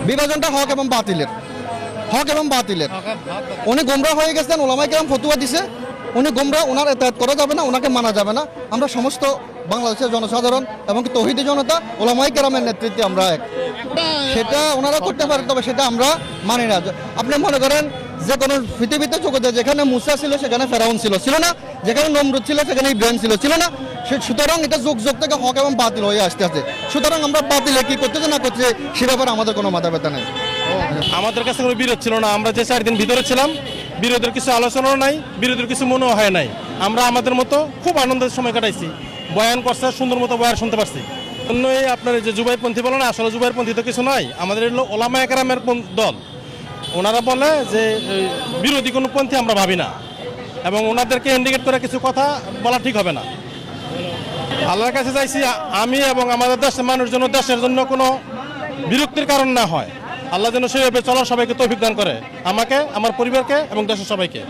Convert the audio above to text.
বিভাজনটা হক এবং বাতিলের, হক এবং বাতিলের। উনি গোমরা হয়ে গেছেন, ওলামায়ে কেরাম ফতোয়া দিছে, উনি গোমরা, ওনার এতায়াত করা যাবে না, ওনাকে মানা যাবে না। আমরা সমস্ত বাংলাদেশের জনসাধারণ এবং তৌহিদি জনতা ওলামায়ে কেরামের নেতৃত্বে আমরা এক। সেটা ওনারা করতে পারে, তবে সেটা আমরা মানি না। আপনি মনে করেন যে কোনো পৃথিবীতে জগতে যেখানে মুসা ছিল সেখানে ফেরাউন ছিল, ছিল না? যেখানে নমরুদ ছিল সেখানে ইব্রাহিম ছিল, ছিল না? সুতরাং এটা যুগ যুগ থেকে হক এবং বাতিল হয়ে আসতে আছে। সুতরাং আমরা বাতিলে কি করতেছে না করছে সে ব্যাপারে আমাদের কোনো মাথা ব্যথা নেই। আমাদের কাছে কোনো বিরোধ ছিল না। আমরা যে 4 দিন ভিতরে ছিলাম, বিরোধের কিছু আলোচনাও নাই, বিরোধের কিছু মনেও হয় নাই। আমরা আমাদের মতো খুব আনন্দের সময় কাটাইছি। বয়ান করছে, সুন্দর মতো বয়ান শুনতে পারছি। অন্যই আপনার যে জুবাইরপন্থী বলে না, আসলে জুবাইরপন্থী তো কিছু নয়, আমাদের হলো ওলামায়ে কেরামের দল। ওনারা বলে যে বিরোধী কোনো পন্থী আমরা ভাবি না, এবং ওনাদেরকে ইন্ডিকেট করে কিছু কথা বলা ঠিক হবে না। আল্লাহর কাছে চাইছি আমি এবং আমাদের দেশের মানুষের জন্য, দেশের জন্য কোনো বিরক্তির কারণ না হয়। আল্লাহ যেন সেইভাবে চলার সবাইকে তৌফিক দান করে, আমাকে, আমার পরিবারকে এবং দেশের সবাইকে।